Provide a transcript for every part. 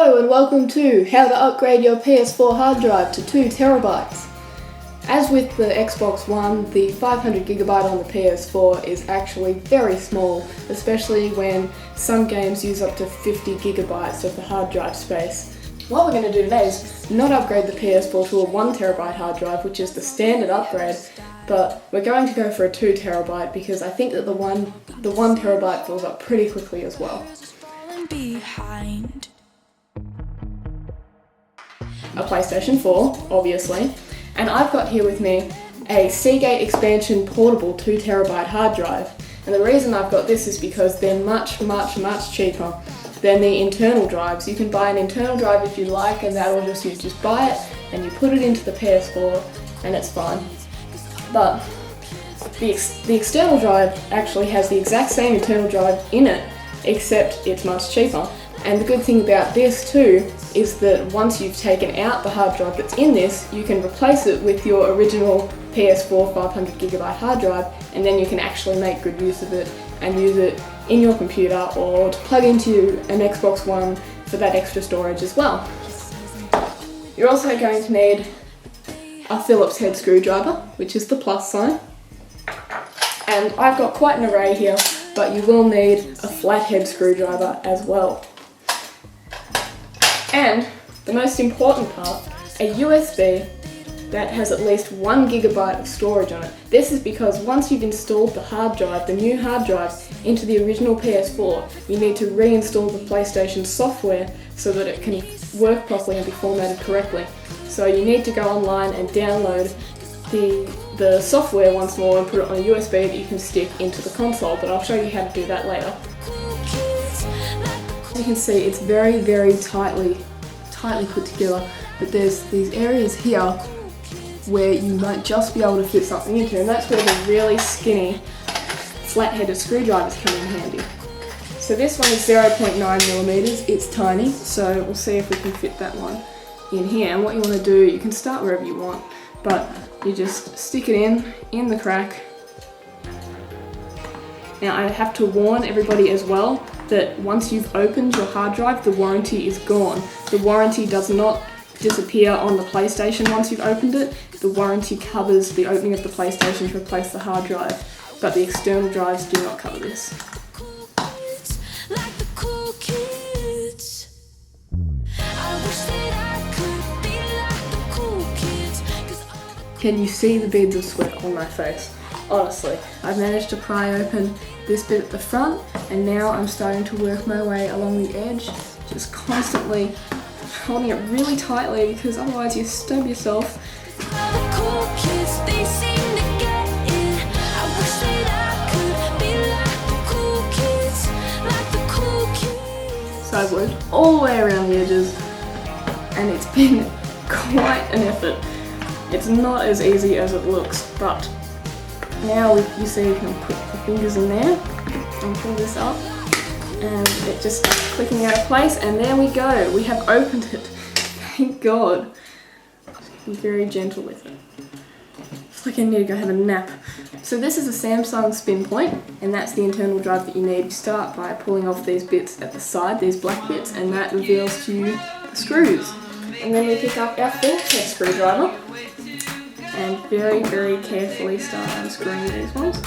Hello and welcome to How to Upgrade Your PS4 hard drive to 2 terabytes. As with the Xbox One, the 500GB on the PS4 is actually very small, especially when some games use up to 50GB of the hard drive space. What we're going to do today is not upgrade the PS4 to a 1TB hard drive, which is the standard upgrade, but we're going to go for a 2TB because I think that the 1TB fills up pretty quickly as well. Behind. A PlayStation 4, obviously, and I've got here with me a Seagate Expansion portable 2TB hard drive, and the reason I've got this is because they're much cheaper than the internal drives. You can buy an internal drive if you like, and that'll you just buy it and you put it into the PS4 and it's fine. But the external drive actually has the exact same internal drive in it, except it's much cheaper. And the good thing about this too is that once you've taken out the hard drive that's in this, you can replace it with your original PS4 500GB hard drive, and then you can actually make good use of it and use it in your computer or to plug into an Xbox One for that extra storage as well. You're also going to need a Phillips head screwdriver, which is the plus sign. And I've got quite an array here, but you will need a flathead screwdriver as well. And the most important part, a USB that has at least 1GB of storage on it. This is because once you've installed the hard drive, the new hard drive, into the original PS4, you need to reinstall the PlayStation software so that it can work properly and be formatted correctly. So you need to go online and download the software once more and put it on a USB that you can stick into the console, but I'll show you how to do that later. You can see it's very tightly put together, but there's these areas here where you might just be able to fit something into, and that's where the really skinny flat-headed screwdrivers come in handy. So this one is 0.9mm, it's tiny, so we'll see if we can fit that one in here. And what you want to do, you can start wherever you want, but you just stick it in the crack. Now I have to warn everybody as well that once you've opened your hard drive, the warranty is gone. The warranty does not disappear on the PlayStation once you've opened it. The warranty covers the opening of the PlayStation to replace the hard drive, but the external drives do not cover this. Can you see the beads of sweat on my face? Honestly, I've managed to pry open this bit at the front, and now I'm starting to work my way along the edge, just constantly holding it really tightly because otherwise you stub yourself. So I've worked all the way around the edges, and it's been quite an effort. It's not as easy as it looks, but now you see you can put the fingers in there and pull this up, and it just starts clicking out of place, and there we go, we have opened it. Thank God. Be very gentle with it. It's like I need to go have a nap. So this is a Samsung spin point, and that's the internal drive that you need. You start by pulling off these bits at the side, these black bits, and that reveals to you the screws. And then we pick up our Phillips head screwdriver and very carefully start unscrewing these ones.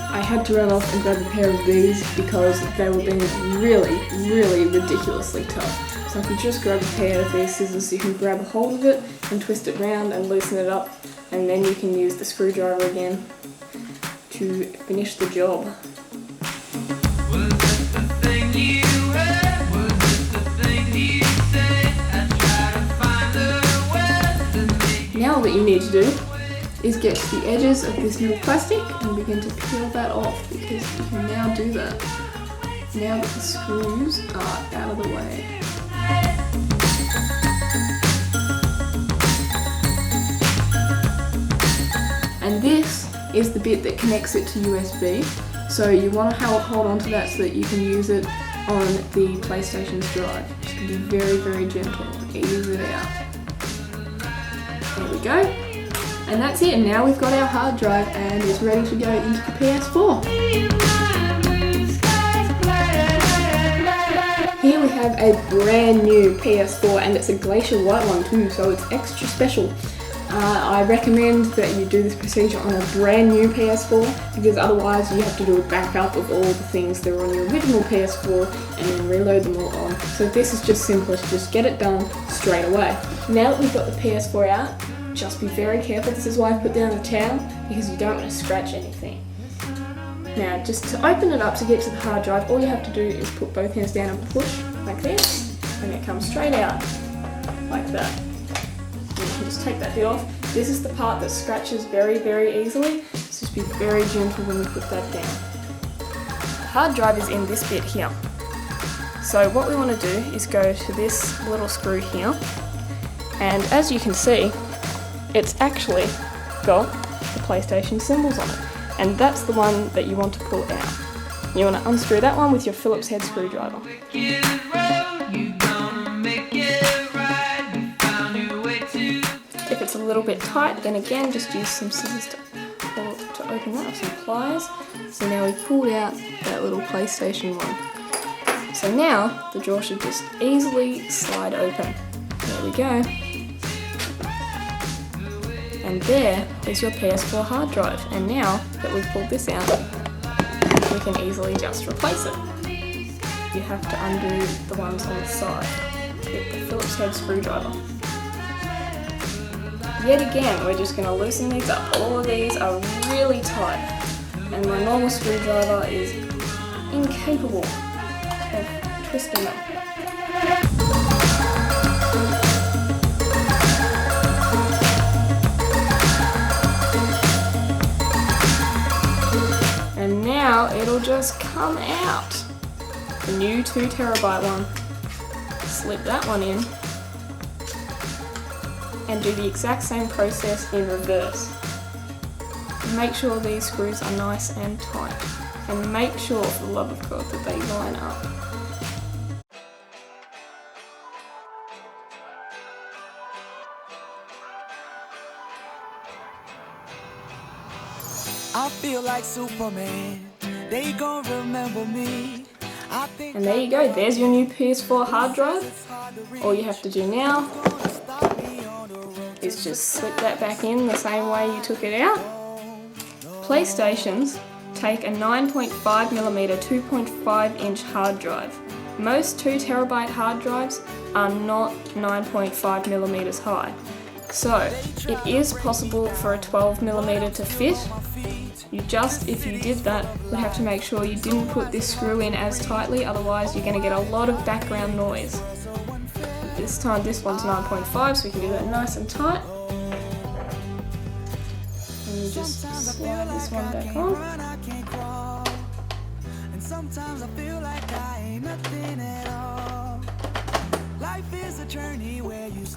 I had to run off and grab a pair of these because they were being really ridiculously tough. So if you just grab a pair of these scissors, you can grab a hold of it and twist it round and loosen it up, and then you can use the screwdriver again to finish the job. Now what you need to do is get to the edges of this little plastic and begin to peel that off, because you can now do that now that the screws are out of the way. And this is the bit that connects it to USB, so you want to hold on to that so that you can use it on the PlayStation's drive. Just to be very gentle, ease it out. There we go. And that's it. Now we've got our hard drive and it's ready to go into the PS4. Here we have a brand new PS4 and it's a glacier white one too, so it's extra special. I recommend that you do this procedure on a brand new PS4 because otherwise you have to do a backup of all the things that were on your original PS4 and then reload them all on. So this is just simpler to just get it done straight away. Now that we've got the PS4 out, just be very careful. This is why I put down the towel, because you don't want to scratch anything. Now just to open it up to get to the hard drive, all you have to do is put both hands down and push like this, and it comes straight out like that. You can just take that bit off. This is the part that scratches very, very easily, so just be very gentle when you put that down. The hard drive is in this bit here. So what we want to do is go to this little screw here, and as you can see, it's actually got the PlayStation symbols on it, and that's the one that you want to pull out. You want to unscrew that one with your Phillips head screwdriver. If it's a little bit tight, then again just use some scissors to open that, or some pliers. So now we've pulled out that little PlayStation one. So now the drawer should just easily slide open. There we go. And there is your PS4 hard drive. And now that we've pulled this out, we can easily just replace it. You have to undo the ones on the side with the Phillips head screwdriver. Yet again, we're just going to loosen these up. All of these are really tight, and my normal screwdriver is incapable of twisting them. And now it'll just come out. The new 2 terabyte one. Slip that one in. And do the exact same process in reverse. Make sure these screws are nice and tight. And make sure, for the love of God, that they line up. I feel like Superman. They gon' remember me. And there you go, there's your new PS4 hard drive. All you have to do now is just slip that back in the same way you took it out. PlayStations take a 9.5mm 2.5 inch hard drive. Most 2 terabyte hard drives are not 9.5mm high. So it is possible for a 12mm to fit. You just, if you did that, would have to make sure you didn't put this screw in as tightly, otherwise you're going to get a lot of background noise. This time this one's 9.5, so we can do that nice and tight. And you just slide this one back on.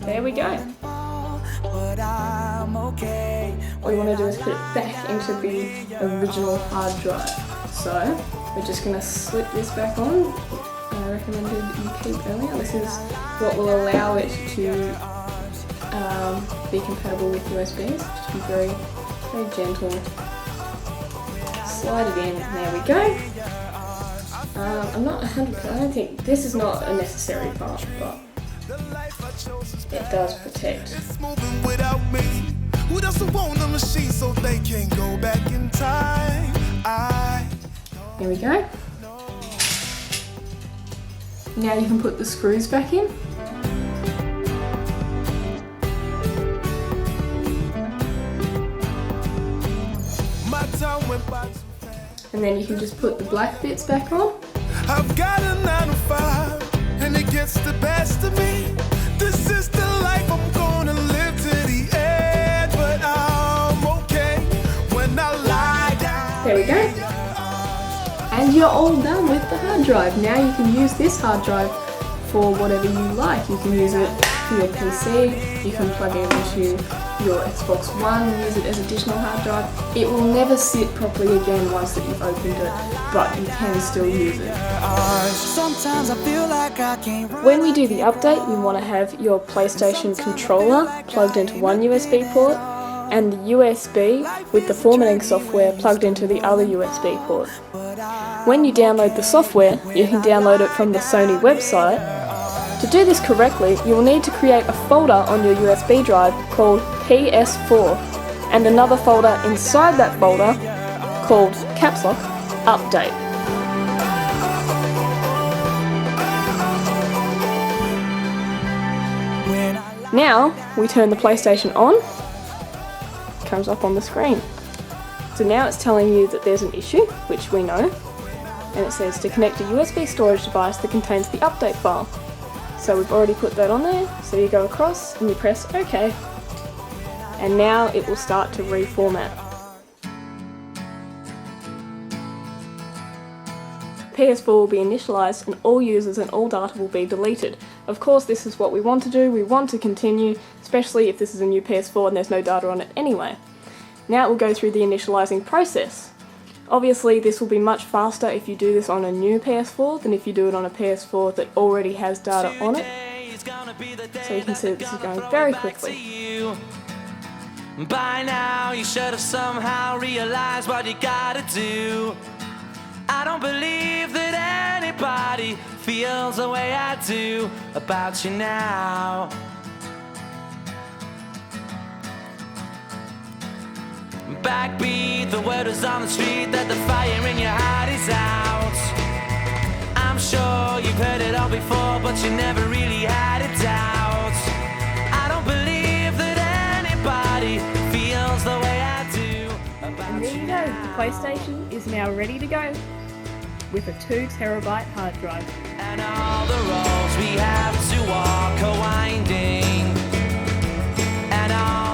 There we go. All you want to do is put it back into the original hard drive. So we're just going to slip this back on. I recommended you keep earlier. This is what will allow it to be compatible with USBs. Just be very, very gentle. Slide it in. There we go. I'm not 100%. I don't think this is not a necessary part, but it does protect. Who doesn't want a machine so they can go back in time? Here we go. Now you can put the screws back in. And then you can just put the black bits back on. I've got a 9 to 5 and it gets the best of me. This is the life I'm gonna live to the end, but I'm okay when I lie down. There we go. And you're all done with the hard drive. Now you can use this hard drive for whatever you like. You can use it for your PC, you can plug it into your Xbox One and use it as additional hard drive. It will never sit properly again once that you've opened it, but you can still use it. Sometimes I feel like I can't. When we do the update, we want to have your PlayStation controller plugged into one USB port and the USB with the formatting software plugged into the other USB port. When you download the software, you can download it from the Sony website. To do this correctly, you will need to create a folder on your USB drive called PS4 and another folder inside that folder called caps lock update. Now we turn the PlayStation on, it comes up on the screen. So now it's telling you that there's an issue, which we know, and it says to connect a USB storage device that contains the update file. So we've already put that on there, so you go across and you press OK. And now it will start to reformat. PS4 will be initialised and all users and all data will be deleted. Of course, this is what we want to do. We want to continue, especially if this is a new PS4 and there's no data on it anyway. Now it will go through the initialising process. Obviously, this will be much faster if you do this on a new PS4 than if you do it on a PS4 that already has data on it. So you can see that this is going very quickly. By now you should have somehow realized what you gotta do. I don't believe that anybody feels the way I do about you now. Backbeat, the word is on the street that the fire in your heart is out. I'm sure you've heard it all before, but you never really had a doubt. I don't believe that anybody feels the way I do about And there you go, the PlayStation is now ready to go with a 2 terabyte hard drive. And all the roads we have to walk are winding, and all